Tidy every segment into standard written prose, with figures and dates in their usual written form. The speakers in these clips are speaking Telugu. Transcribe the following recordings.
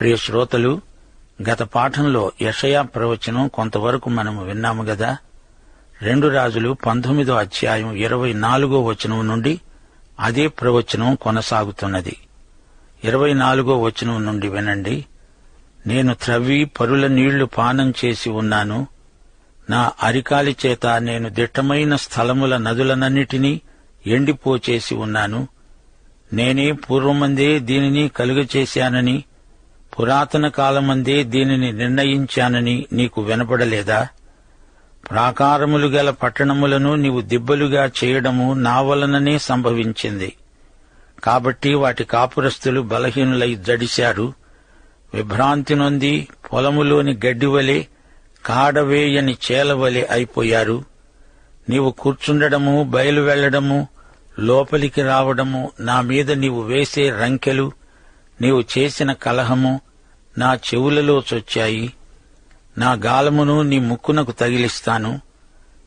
ప్రియ శ్రోతలు, గత పాఠంలో యెషయా ప్రవచనం కొంతవరకు మనము విన్నాము గదా. 2 రాజులు 19వ అధ్యాయం 24వ వచనం నుండి అదే ప్రవచనం కొనసాగుతున్నది. 24వ వచనం నుండి వినండి. నేను త్రవ్వి పరుల నీళ్లు పానం చేసి ఉన్నాను. నా అరికాలి చేత నేను దిట్టమైన స్థలముల నదులనన్నిటినీ ఎండిపోచేసి ఉన్నాను. నేనే పూర్వమందే దీనిని కలుగచేశానని, పురాతన కాలమందే దీనిని నిర్ణయించానని నీకు వినపడలేదా? ప్రాకారములు గల పట్టణములను నీవు దిబ్బలుగా చేయడము నా వలననే సంభవించింది. కాబట్టి వాటి కాపురస్తులు బలహీనులై జడిశారు. విభ్రాంతి నొంది పొలములోని గడ్డివలే, కాడవేయని చేలవలే అయిపోయారు. నీవు కూర్చుండడము, బయలు వెళ్లడము, లోపలికి రావడము, నా మీద నీవు వేసే రంకెలు, నీవు చేసిన కలహము నా చెవులలో చొచ్చాయి. నా గాలమును నీ ముక్కునకు తగిలిస్తాను.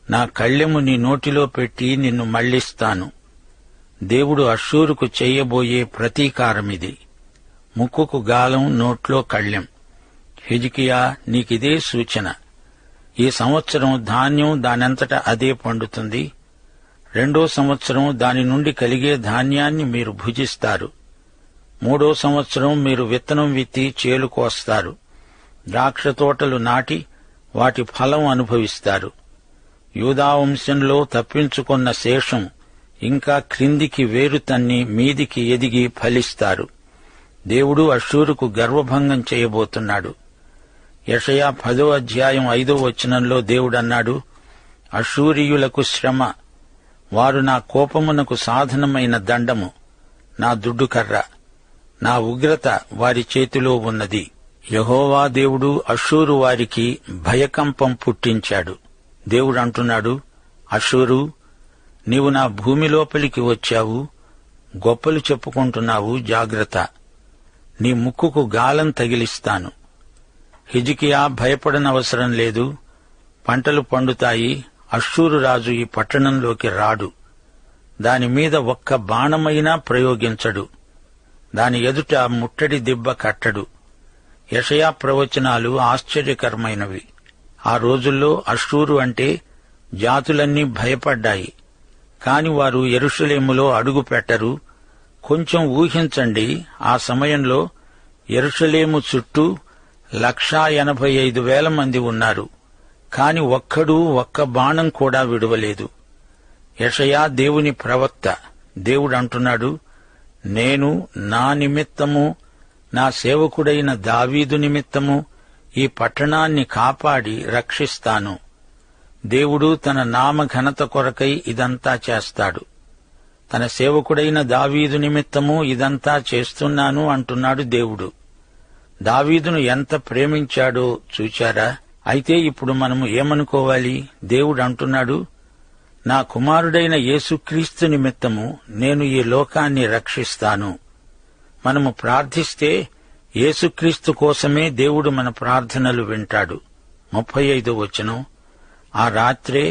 నా కళ్ళెము నీ నోటిలో పెట్టి నిన్ను మళ్లిస్తాను. దేవుడు అష్షూరుకు చెయ్యబోయే ప్రతీకారమిది. ముక్కుకు గాలం, నోట్లో కళ్ళెం. హిజ్కియా, నీకిదే సూచన. ఈ సంవత్సరం ధాన్యం దానంతట అదే పండుతుంది. 2వ సంవత్సరం దాని నుండి కలిగే ధాన్యాన్ని మీరు భుజిస్తారు. 3వ సంవత్సరం మీరు విత్తనం విత్తి చేలు కోస్తారు. ద్రాక్ష తోటలు నాటి వాటి ఫలం అనుభవిస్తారు. యూదా వంశంలో తప్పించుకొన్న శేషం ఇంకా క్రిందికి వేరు తన్ని మీదికి ఎదిగి ఫలిస్తారు. దేవుడు అష్షూరుకు గర్వభంగం చేయబోతున్నాడు. యెషయా 10వ అధ్యాయం 5వ వచనంలో దేవుడన్నాడు, అష్షూరీయులకు శ్రమ, వారు నా కోపమునకు సాధనమైన దండము, నా దుడ్డుకర్ర, నా ఉగ్రత వారి చేతిలో ఉన్నది. యెహోవా దేవుడు అష్షూరు వారికి భయకంపం పుట్టించాడు. దేవుడు అంటున్నాడు, అష్షూరు, నీవు నా భూమి లోపలికి వచ్చావు, గొప్పలు చెప్పుకుంటున్నావు, జాగ్రత్త. నీ ముక్కుకు గాలం తగిలిస్తాను. హిజ్కియా, భయపడనవసరం లేదు. పంటలు పండుతాయి. అష్షూరు రాజు ఈ పట్టణంలోకి రాడు. దానిమీద ఒక్క బాణమైనా ప్రయోగించడు. దాని ఎదుట ముట్టడి దిబ్బ కట్టడు. యెషయా ప్రవచనాలు ఆశ్చర్యకరమైనవి. ఆ రోజుల్లో అష్షూరు అంటే జాతులన్నీ భయపడ్డాయి. కాని వారు యెరూషలేములో అడుగు పెట్టరు. కొంచెం ఊహించండి, ఆ సమయంలో యెరూషలేము చుట్టూ 185,000 మంది ఉన్నారు. కాని ఒక్కడూ ఒక్క బాణం కూడా విడువలేదు. యెషయా దేవుని ప్రవక్త. దేవుడంటున్నాడు, నేను నా నిమిత్తము, నా సేవకుడైన దావీదు నిమిత్తము ఈ పట్టణాన్ని కాపాడి రక్షిస్తాను. దేవుడు తన నామ ఘనత కొరకై ఇదంతా చేస్తాడు. తన సేవకుడైన దావీదు నిమిత్తము ఇదంతా చేస్తున్నాను అంటున్నాడు దేవుడు. దావీదును ఎంత ప్రేమించాడో చూచారా? అయితే ఇప్పుడు మనము ఏమనుకోవాలి? దేవుడు అంటున్నాడు, నా కుమారుడైన యేసుక్రీస్తు నిమిత్తము నేను ఈ లోకాన్ని రక్షిస్తాను. మనము ప్రార్థిస్తే యేసుక్రీస్తు కోసమే దేవుడు మన ప్రార్థనలు వింటాడు. 35వ వచనం, ఆ రాత్రే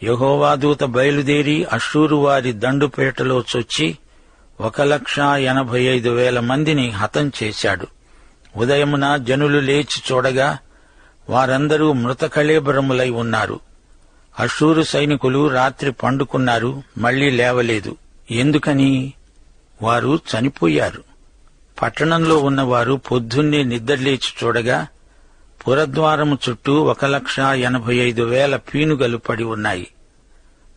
యెహోవా దూత బయలుదేరి అష్షూరు వారి దండుపేటలో చొచ్చి 185,000 మందిని హతం చేశాడు. ఉదయమున జనులు లేచి చూడగా వారందరూ మృతకళేబరములై ఉన్నారు. అష్షూరు సైనికులు రాత్రి పండుకున్నారు, మళ్లీ లేవలేదు. ఎందుకని? వారు చనిపోయారు. పట్టణంలో ఉన్నవారు పొద్దున్నే నిద్రలేచి చూడగా పురద్వారము చుట్టూ 185,000 పీనుగలు పడి ఉన్నాయి.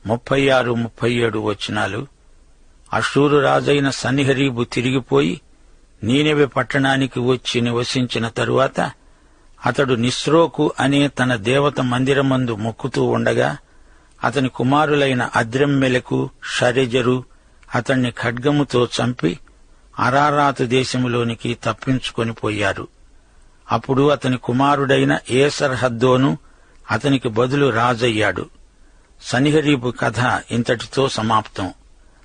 36, 37 వచనాలు. అష్షూరు రాజైన సన్హెరీబు తిరిగిపోయి నీనెవె పట్టణానికి వచ్చి నివసించిన తరువాత అతడు నిస్రోకు అనే తన దేవత మందిరమందు మొక్కుతూ ఉండగా అతని కుమారులైన అద్రెమ్మెలకు, షరెజరు అతణ్ణి ఖడ్గముతో చంపి అరారాతు దేశములోనికి తప్పించుకొని పోయారు. అప్పుడు అతని కుమారుడైన ఏసర్హద్దోను అతనికి బదులు రాజయ్యాడు. సన్హెరీబు కథ ఇంతటితో సమాప్తం.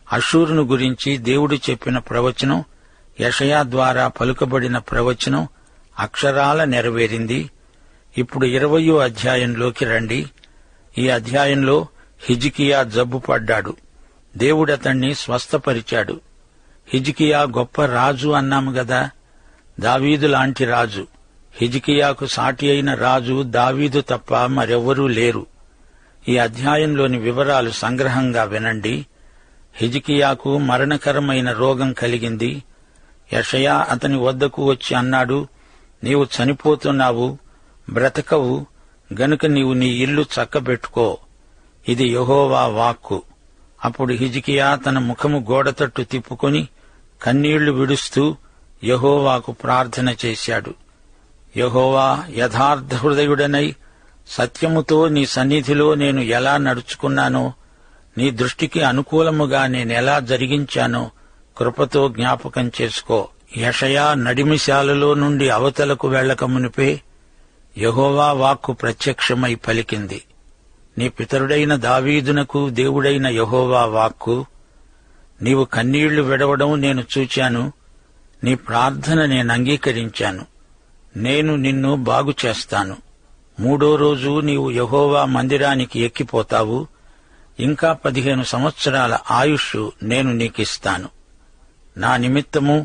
అష్షూరును గురించి దేవుడు చెప్పిన ప్రవచనం, యెషయా ద్వారా పలుకబడిన ప్రవచనం అక్షరాల నెరవేరింది. ఇప్పుడు 20వ అధ్యాయంలోకి రండి. ఈ అధ్యాయంలో హిజ్కియా జబ్బుపడ్డాడు. దేవుడతణ్ణి స్వస్థపరిచాడు. హిజ్కియా గొప్ప రాజు అన్నాము గదా. దావీదు లాంటి రాజు, హిజ్కియాకు సాటి అయిన రాజు దావీదు తప్ప మరెవ్వరూ లేరు. ఈ అధ్యాయంలోని వివరాలు సంగ్రహంగా వినండి. హిజ్కియాకు మరణకరమైన రోగం కలిగింది. యెషయా అతని వద్దకు వచ్చి అన్నాడు, నీవు చనిపోతున్నావు, బ్రతకవు, గనుక నీవు నీ ఇల్లు చక్కబెట్టుకో. ఇది యెహోవా వాక్కు. అప్పుడు హిజ్కియా తన ముఖము గోడతట్టు తిప్పుకొని కన్నీళ్లు విడుస్తూ యెహోవాకు ప్రార్థన చేశాడు. యెహోవా, యథార్థ హృదయుడనై సత్యముతో నీ సన్నిధిలో నేను ఎలా నడుచుకున్నానో, నీ దృష్టికి అనుకూలముగా నేనెలా జరిగించానో కృపతో జ్ఞాపకం చేసుకో. యెషయా నడిమిశాలలో నుండి అవతలకు వెళ్లక మునిపే యెహోవా వాక్కు ప్రత్యక్షమై పలికింది. నీ పితరుడైన దావీదునకు దేవుడైన యెహోవా వాక్కు, నీవు కన్నీళ్లు విడవడం నేను చూచాను, నీ ప్రార్థన నేనంగీకరించాను. నేను నిన్ను బాగు చేస్తాను. 3వ రోజు నీవు యెహోవా మందిరానికి ఎక్కిపోతావు. ఇంకా 15 సంవత్సరాల ఆయుష్ నేను నీకిస్తాను. నా నిమిత్తము,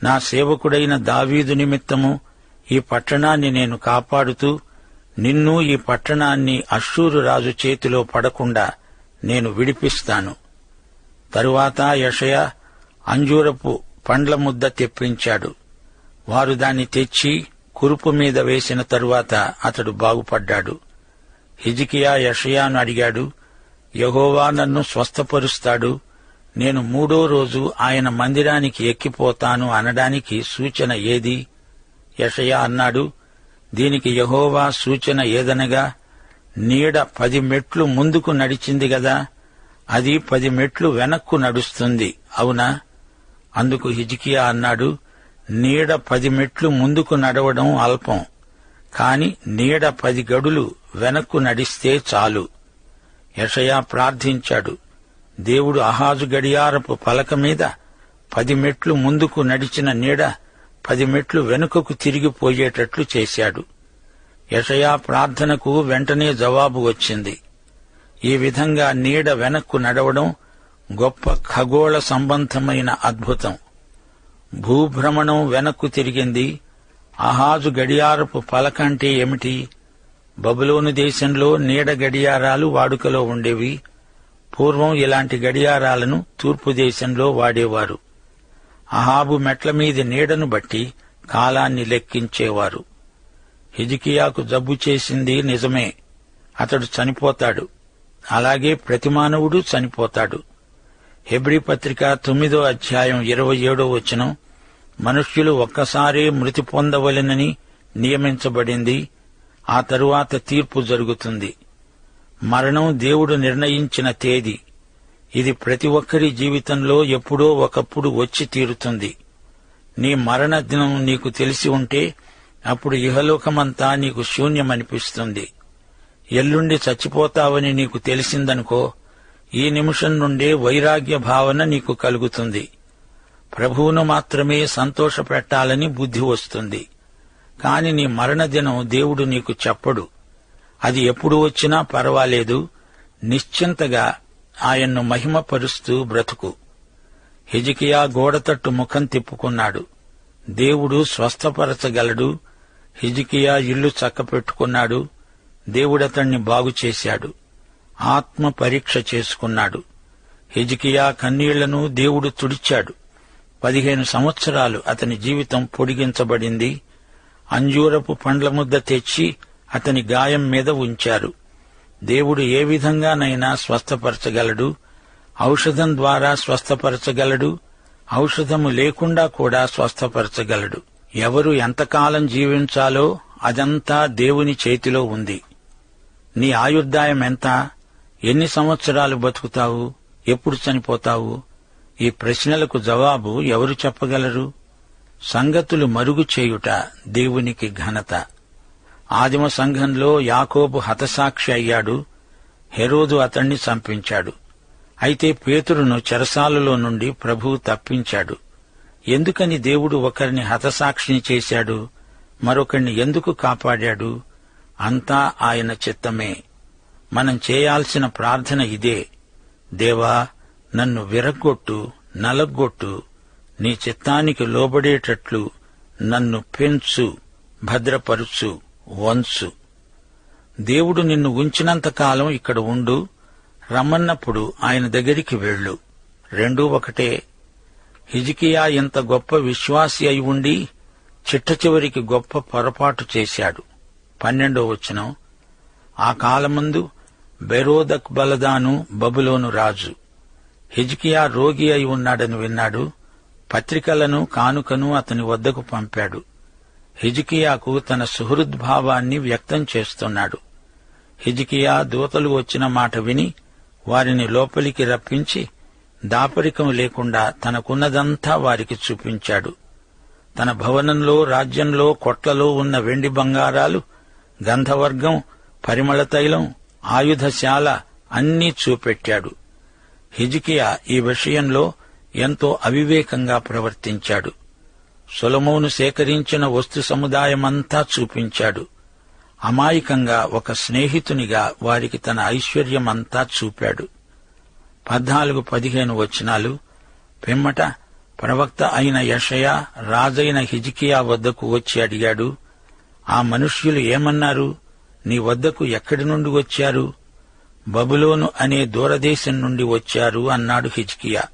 నా సేవకుడైన దావీదు నిమిత్తము ఈ పట్టణాన్ని నేను కాపాడుతూ నిన్ను, ఈ పట్టణాన్ని అష్షూరు రాజు చేతిలో పడకుండా నేను విడిపిస్తాను. తరువాత యెషయా అంజూరపు పండ్ల ముద్ద తెప్పించాడు. వారు దాన్ని తెచ్చి కురుపు మీద వేసిన తరువాత అతడు బాగుపడ్డాడు. హిజ్కియా యెషయాను అడిగాడు, యెహోవా నన్ను స్వస్థపరుస్తాడు, నేను 3వ రోజు ఆయన మందిరానికి ఎక్కిపోతాను అనడానికి సూచన ఏది? యెషయా అన్నాడు, దీనికి యెహోవా సూచన ఏదనగా, నీడ 10 మెట్లు ముందుకు నడిచింది గదా, అది 10 మెట్లు వెనక్కు నడుస్తుంది, అవునా? అందుకు హిజ్కియా అన్నాడు, నీడ 10 మెట్లు ముందుకు నడవడం అల్పం, కాని నీడ 10 గడులు వెనక్కు నడిస్తే చాలు. యెషయా ప్రార్థించాడు. దేవుడు అహాజు గడియారపు పలక మీద 10 మెట్లు ముందుకు నడిచిన నీడ 10 మెట్లు వెనుకకు తిరిగిపోయేటట్లు చేశాడు. యెషయా ప్రార్థనకు వెంటనే జవాబు వచ్చింది. ఈ విధంగా నీడ వెనక్కు నడవడం గొప్ప ఖగోళ సంబంధమైన అద్భుతం. భూభ్రమణం వెనక్కు తిరిగింది. అహాజు గడియారపు పలక అంటే ఏమిటి? బబులోను దేశంలో నీడ గడియారాలు వాడుకలో ఉండేవి. పూర్వం ఇలాంటి గడియారాలను తూర్పు దేశంలో వాడేవారు. అహాబు మెట్ల మీది నీడను బట్టి కాలాన్ని లెక్కించేవారు. హిజ్కియాకు జబ్బు చేసింది నిజమే, అతడు చనిపోతాడు. అలాగే ప్రతి మానవుడు చనిపోతాడు. హెబ్రీ పత్రిక 9వ అధ్యాయం 27వ వచనం, మనుష్యులు ఒక్కసారే మృతి పొందవలెనని నియమించబడింది, ఆ తరువాత తీర్పు జరుగుతుంది. మరణం దేవుడు నిర్ణయించిన తేదీ. ఇది ప్రతి ఒక్కరి జీవితంలో ఎప్పుడో ఒకప్పుడు వచ్చి తీరుతుంది. నీ మరణ దినం నీకు తెలిసి ఉంటే అప్పుడు ఇహలోకమంతా నీకు శూన్యమనిపిస్తుంది. ఎల్లుండి చచ్చిపోతావని నీకు తెలిసిందనుకో, ఈ నిమిషం నుండే వైరాగ్య భావన నీకు కలుగుతుంది. ప్రభువును మాత్రమే సంతోషపెట్టాలని బుద్ధి వస్తుంది. కాని నీ మరణదినం దేవుడు నీకు చెప్పడు. అది ఎప్పుడు వచ్చినా పర్వాలేదు, నిశ్చింతగా ఆయన్ను మహిమపరుస్తూ బ్రతుకు. హిజ్కియా గోడతట్టు ముఖం తిప్పుకున్నాడు. దేవుడు స్వస్థపరచగలడు. హిజ్కియా ఇల్లు చక్కపెట్టుకున్నాడు. దేవుడతణ్ణి బాగుచేశాడు. ఆత్మ పరీక్ష చేసుకున్నాడు. హిజ్కియా కన్నీళ్లను దేవుడు తుడిచాడు. 15 సంవత్సరాలు అతని జీవితం పొడిగించబడింది. అంజూరపు పండ్ల ముద్ద తెచ్చి అతని గాయం మీద ఉంచారు. దేవుడు ఏ విధంగానైనా స్వస్థపరచగలడు. ఔషధం ద్వారా స్వస్థపరచగలడు. ఔషధము లేకుండా కూడా స్వస్థపరచగలడు. ఎవరు ఎంతకాలం జీవించాలో అదంతా దేవుని చేతిలో ఉంది. నీ ఆయుర్దాయం ఎంత? ఎన్ని సంవత్సరాలు బతుకుతావు? ఎప్పుడు చనిపోతావు? ఈ ప్రశ్నలకు జవాబు ఎవరు చెప్పగలరు? సంగతులు మరుగు చేయుట దేవునికి ఘనత. ఆదిమ సంఘంలో యాకోబు హతసాక్షి అయ్యాడు. హెరోదు అతణ్ణి చంపించాడు. అయితే పేతురును చెరసాలలో నుండి ప్రభువు తప్పించాడు. ఎందుకని దేవుడు ఒకరిని హతసాక్షిని చేశాడు, మరొకరిని ఎందుకు కాపాడాడు? అంతా ఆయన చిత్తమే. మనం చేయాల్సిన ప్రార్థన ఇదే: దేవా, నన్ను విరగ్గొట్టు, నలగ్గొట్టు, నీ చిత్తానికి లోబడేటట్లు నన్ను పెంచు, భద్రపరుచు, వంచు. దేవుడు నిన్ను ఉంచినంతకాలం ఇక్కడ ఉండు, రమ్మన్నప్పుడు ఆయన దగ్గరికి వెళ్ళు. రెండూ ఒకటే. హిజ్కియా ఇంత గొప్ప విశ్వాసి అయి ఉండి చిట్టచివరికి గొప్ప పొరపాటు చేశాడు. 12వ వచనం. ఆ కాలమందు బెరోదక్ బలదాను బబులోను రాజు హిజ్కియా రోగి అయి ఉన్నాడని విన్నాడు. పత్రికలను కానుకను అతని వద్దకు పంపాడు. హిజ్కియాకు తన సుహృద్భావాన్ని వ్యక్తం చేస్తున్నాడు. హిజ్కియా దూతలు వచ్చిన మాట విని వారిని లోపలికి రప్పించి దాపరికం లేకుండా తనకున్నదంతా వారికి చూపించాడు. తన భవనంలో, రాజ్యంలో, కొట్లలో ఉన్న వెండి బంగారాలు, గంధవర్గం, పరిమళ తైలం, ఆయుధశాల అన్నీ చూపెట్టాడు. హిజ్కియా ఈ విషయంలో ఎంతో అవివేకంగా ప్రవర్తించాడు. సొలొమోను సేకరించిన వస్తు సముదాయమంతా చూపించాడు. అమాయకంగా ఒక స్నేహితునిగా వారికి తన ఐశ్వర్యమంతా చూపాడు. 14-15 వచనాలు. పిమ్మట ప్రవక్త అయిన యెషయా రాజైన హిజ్కియా వద్దకు వచ్చి అడిగాడు, ఆ మనుష్యులు ఏమన్నారు? నీ వద్దకు ఎక్కడి నుండి వచ్చారు? బబులోను అనే దూరదేశం నుండి వచ్చారు అన్నాడు హిజ్కియా.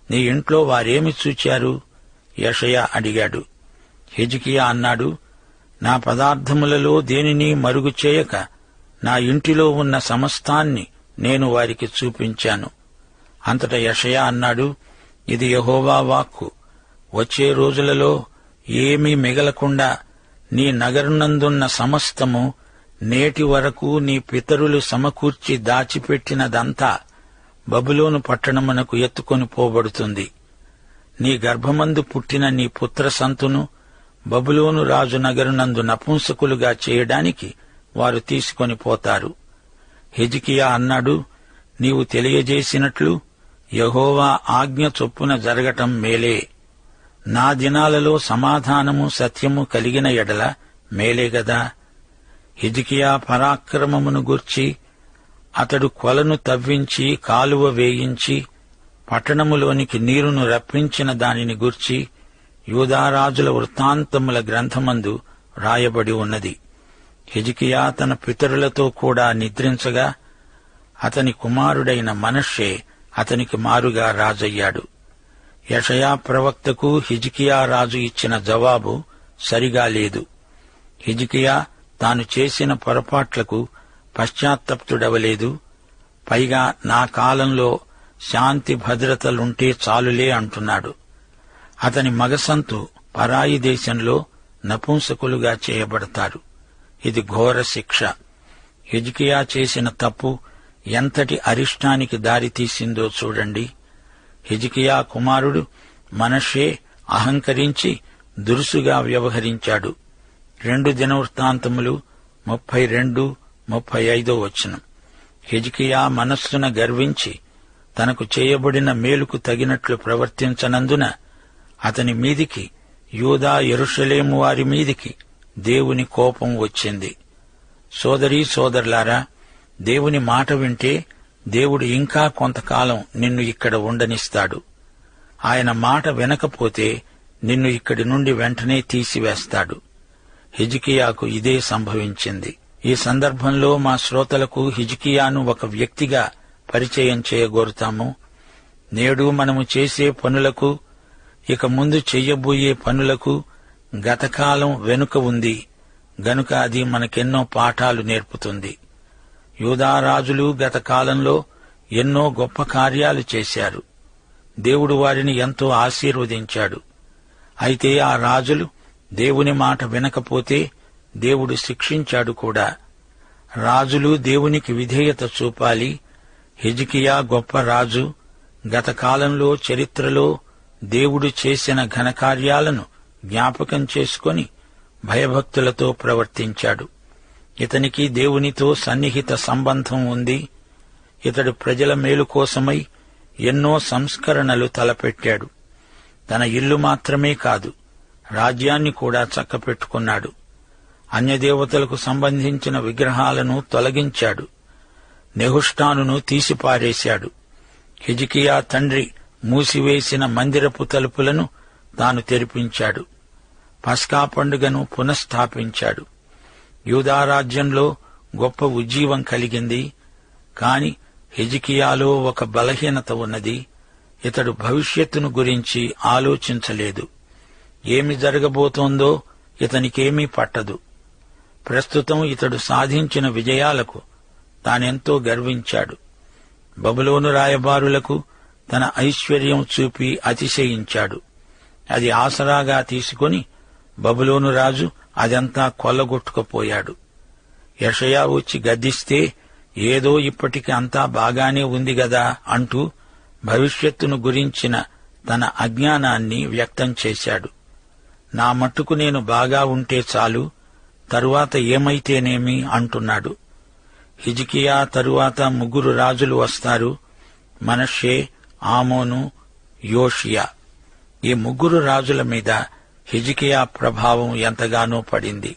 నీ ఇంట్లో వారేమి చూచారు? యెషయా అడిగాడు. హిజ్కియా అన్నాడు, నా పదార్థములలో దేనిని మరుగు చేయక నా ఇంటిలో ఉన్న సమస్తాన్ని నేను వారికి చూపించాను. అంతటా యెషయా అన్నాడు, ఇది యెహోవా వాక్కు. వచ్చే రోజులలో ఏమీ మిగలకుండా నీ నగరునందున్న సమస్తము నేటి వరకు నీ పితరులు సమకూర్చి దాచిపెట్టినదంతా బబులోను పట్టణమునకు ఎత్తుకొని పోబడుతుంది. నీ గర్భమందు పుట్టిన నీ పుత్ర సంతును బబులోను రాజు నగరునందు నపుంసకులుగా చేయడానికి వారు తీసుకొని పోతారు. హిజ్కియా అన్నాడు, నీవు తెలియజేసినట్లు యెహోవా ఆజ్ఞ చొప్పున జరగటం మేలే. నా దినాలలో సమాధానము సత్యము కలిగిన ఎడల మేలే గదా. హిజ్కియా పరాక్రమమును గూర్చి, అతడు కొలను తవ్వించి కాలువ వేయించి పట్టణములోనికి నీరును రప్పించిన దానిని గూర్చి యూదారాజుల వృత్తాంతముల గ్రంథమందు రాయబడి ఉన్నది. హిజ్కియా తన పితరులతో కూడా నిద్రించగా అతని కుమారుడైన మనష్షే అతనికి మారుగా రాజయ్యాడు. యెషయా ప్రవక్తకు హిజ్కియా రాజు ఇచ్చిన జవాబు సరిగా లేదు. హిజ్కియా తాను చేసిన పొరపాట్లకు పశ్చాత్తప్తుడవలేదు. పైగా నా కాలంలో శాంతి భద్రతలుంటే చాలులే అంటున్నాడు. అతని మగసంతు పరాయి దేశంలో నపుంసకులుగా చేయబడతారు. ఇది ఘోర శిక్ష. హిజ్కియా చేసిన తప్పు ఎంతటి అరిష్టానికి దారితీసిందో చూడండి. హిజ్కియా కుమారుడు మనష్షే అహంకరించి దురుసుగా వ్యవహరించాడు. 2 దినవృత్తాంతములు 32-35 వచనం. హిజ్కియా మనస్సున గర్వించి తనకు చేయబడిన మేలుకు తగినట్లు ప్రవర్తించనందున అతని మీదికి, యూదా యెరూషలేము వారి మీదికి దేవుని కోపం వచ్చింది. సోదరీ సోదరులారా, దేవుని మాట వింటే దేవుడు ఇంకా కొంతకాలం నిన్ను ఇక్కడ ఉండనిస్తాడు. ఆయన మాట వినకపోతే నిన్ను ఇక్కడి నుండి వెంటనే తీసివేస్తాడు. హిజ్కియాకు ఇదే సంభవించింది. ఈ సందర్భంలో మా శ్రోతలకు హిజ్కియాను ఒక వ్యక్తిగా పరిచయం చేయగోరుతాము. నేడు మనము చేసే పనులకు, ఇక ముందు చెయ్యబోయే పనులకు గతకాలం వెనుక ఉంది గనుక అది మనకెన్నో పాఠాలు నేర్పుతుంది. యూదారాజులు గత కాలంలో ఎన్నో గొప్ప కార్యాలు చేశారు. దేవుడు వారిని ఎంతో ఆశీర్వదించాడు. అయితే ఆ రాజులు దేవుని మాట వినకపోతే దేవుడు శిక్షించాడు కూడా. రాజులు దేవునికి విధేయత చూపాలి. హిజ్కియా గొప్ప రాజు. గత కాలంలో చరిత్రలో దేవుడు చేసిన ఘనకార్యాలను జ్ఞాపకం చేసుకొని భయభక్తులతో ప్రవర్తించాడు. ఇతనికి దేవునితో సన్నిహిత సంబంధం ఉంది. ఇతడు ప్రజల మేలు కోసమై ఎన్నో సంస్కరణలు తలపెట్టాడు. తన ఇల్లు మాత్రమే కాదు, రాజ్యాన్ని కూడా చక్కపెట్టుకున్నాడు. అన్యదేవతలకు సంబంధించిన విగ్రహాలను తొలగించాడు. నెహుష్టానును తీసిపారేశాడు. హిజ్కియా తండ్రి మూసివేసిన మందిరపు తలుపులను తాను తెరిపించాడు. పస్కా పండుగను పునఃస్థాపించాడు. యూదారాజ్యంలో గొప్ప ఉజ్జీవం కలిగింది. కాని హిజ్కియాలో ఒక బలహీనత ఉన్నది. ఇతడు భవిష్యత్తును గురించి ఆలోచించలేదు. ఏమి జరగబోతోందో ఇతనికేమీ పట్టదు. ప్రస్తుతం ఇతడు సాధించిన విజయాలకు తానెంతో గర్వించాడు. బబులోను రాయబారులకు తన ఐశ్వర్యం చూపి అతిశయించాడు. అది ఆసరాగా తీసుకొని బబులోను రాజు అదంతా కొల్లగొట్టుకుపోయాడు. యెషయా వచ్చి గద్దిస్తే ఏదో ఇప్పటికి అంతా బాగానే ఉంది గదా అంటూ భవిష్యత్తును గురించిన తన అజ్ఞానాన్ని వ్యక్తం చేశాడు. నా మట్టుకు నేను బాగా ఉంటే చాలు, తరువాత ఏమైతేనేమి అంటున్నాడు. హిజ్కియా తరువాత 3 రాజులు వస్తారు: మనష్షే, ఆమోను, యోషియా. ఈ 3 రాజుల మీద హిజ్కియా ప్రభావం ఎంతగానో పడింది.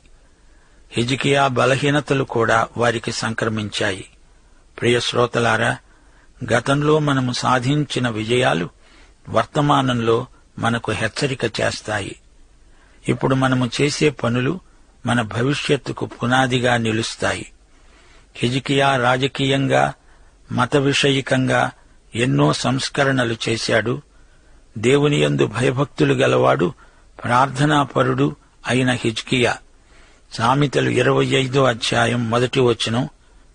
హిజ్కియా బలహీనతలు కూడా వారికి సంక్రమించాయి. ప్రియ శ్రోతలారా, గతంలో మనము సాధించిన విజయాలు వర్తమానంలో మనకు హెచ్చరిక చేస్తాయి. ఇప్పుడు మనము చేసే పనులు మన భవిష్యత్తుకు పునాదిగా నిలుస్తాయి. హిజ్కియా రాజకీయంగా, మత విషయికంగా ఎన్నో సంస్కరణలు చేశాడు. దేవునియందు భయభక్తులు గలవాడు, ప్రార్థనాపరుడు అయిన హిజ్కియా. సామెతలు 25వ అధ్యాయం 1వ వచనం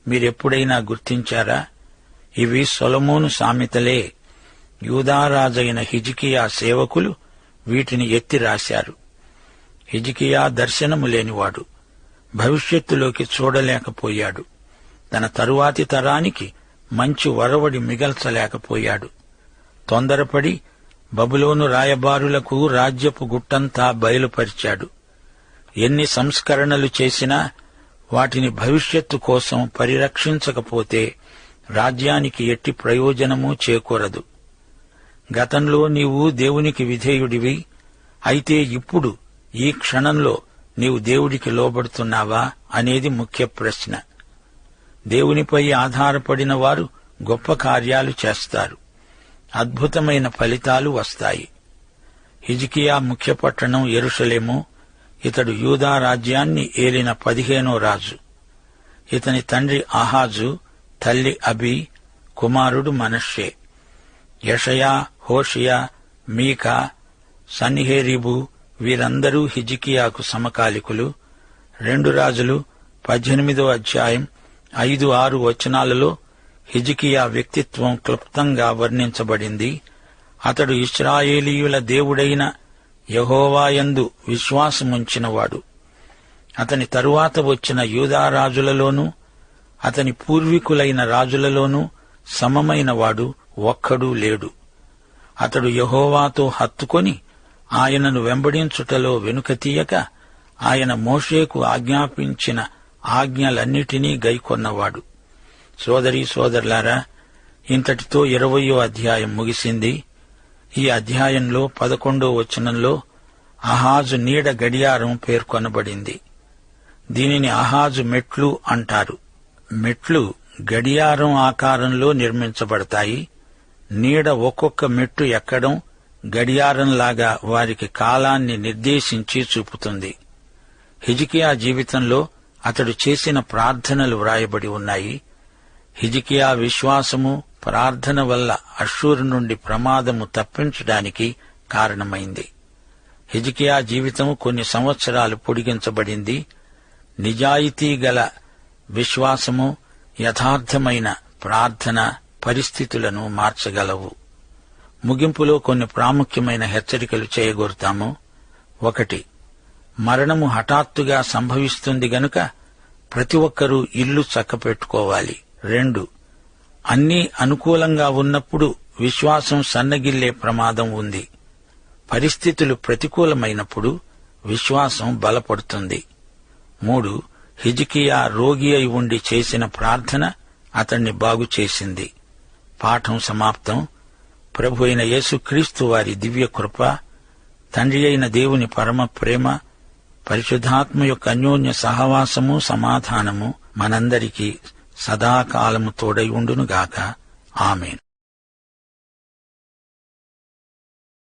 మీరెప్పుడైనా గుర్తించారా? ఇవి సొలొమోను సామెతలే. యూదారాజైన హిజ్కియా సేవకులు వీటిని ఎత్తి రాశారు. హిజ్కియా దర్శనము లేనివాడు, భవిష్యత్తులోకి చూడలేకపోయాడు. తన తరువాతి తరానికి మంచి వరవడి మిగల్చలేకపోయాడు. తొందరపడి బబులోను రాయబారులకు రాజ్యపు గుట్టంతా బయలుపరిచాడు. ఎన్ని సంస్కరణలు చేసినా వాటిని భవిష్యత్తు కోసం పరిరక్షించకపోతే రాజ్యానికి ఎట్టి ప్రయోజనమూ చేకూరదు. గతంలో నీవు దేవునికి విధేయుడివి. అయితే ఇప్పుడు ఈ క్షణంలో నీవు దేవుడికి లోబడుతున్నావా అనేది ముఖ్య ప్రశ్న. దేవునిపై ఆధారపడిన వారు గొప్ప కార్యాలు చేస్తారు. అద్భుతమైన ఫలితాలు వస్తాయి. హిజ్కియా ముఖ్య పట్టణం యెరూషలేము. ఇతడు యూదా రాజ్యాన్ని ఏలిన 15వ రాజు. ఇతని తండ్రి ఆహాజు, తల్లి అబీ, కుమారుడు మనష్షే. యెషయా, హోషియా, మీకా, సన్హెరీబు వీరందరూ హిజ్కియాకు సమకాలికులు. 2 రాజులు 18వ అధ్యాయం 5-6 వచనాలలో హిజ్కియా వ్యక్తిత్వం క్లుప్తంగా వర్ణించబడింది. అతడు ఇశ్రాయేలీయుల దేవుడైన యెహోవాయందు విశ్వాసముంచినవాడు. అతని తరువాత వచ్చిన యూదా రాజులలోనూ అతని పూర్వీకులైన రాజులలోనూ సమమైనవాడు ఒక్కడూ లేడు. అతడు యెహోవాతో హత్తుకొని ఆయనను వెంబడించుటలో వెనుకతీయక ఆయన మోషేకు ఆజ్ఞాపించిన ఆజ్ఞలన్నిటినీ గైకొన్నవాడు. సోదరీ సోదరులారా, ఇంతటితో 20వ అధ్యాయం ముగిసింది. ఈ అధ్యాయంలో 11వ వచనంలో ఆహాజు నీడ గడియారం పేర్కొనబడింది. దీనిని ఆహాజు మెట్లు అంటారు. మెట్లు గడియారం ఆకారంలో నిర్మించబడతాయి. నీడ ఒక్కొక్క మెట్టు ఎక్కడం గడియారంలాగా వారికి కాలాన్ని నిర్దేశించి చూపుతుంది. హిజ్కియా జీవితంలో అతడు చేసిన ప్రార్థనలు వ్రాయబడి ఉన్నాయి. హిజ్కియా విశ్వాసము, ప్రార్థన వల్ల అష్షూరు నుండి ప్రమాదము తప్పించడానికి కారణమైంది. హిజ్కియా జీవితం కొన్ని సంవత్సరాలు పొడిగించబడింది. నిజాయితీ గల విశ్వాసము, యథార్థమైన ప్రార్థన పరిస్థితులను మార్చగలవు. ముగింపులో కొన్ని ప్రాముఖ్యమైన హెచ్చరికలు చేయగోరుతాము. 1. మరణము హఠాత్తుగా సంభవిస్తుంది గనుక ప్రతి ఒక్కరూ ఇల్లు చక్కపెట్టుకోవాలి. 2. అన్నీ అనుకూలంగా ఉన్నప్పుడు విశ్వాసం సన్నగిల్లే ప్రమాదం ఉంది. పరిస్థితులు ప్రతికూలమైనప్పుడు విశ్వాసం బలపడుతుంది. 3. హిజ్కియా రోగి అయి ఉండి చేసిన ప్రార్థన అతణ్ణి బాగుచేసింది. పాఠం సమాప్తం. ప్రభు అయిన యేసుక్రీస్తు వారి దివ్య కృప, తండ్రి అయిన దేవుని పరమ ప్రేమ, పరిశుద్ధాత్మ యొక్క అన్యోన్య సహవాసము, సమాధానము మనందరికీ సదాకాలము తోడై ఉండునుగాక. ఆమేన్.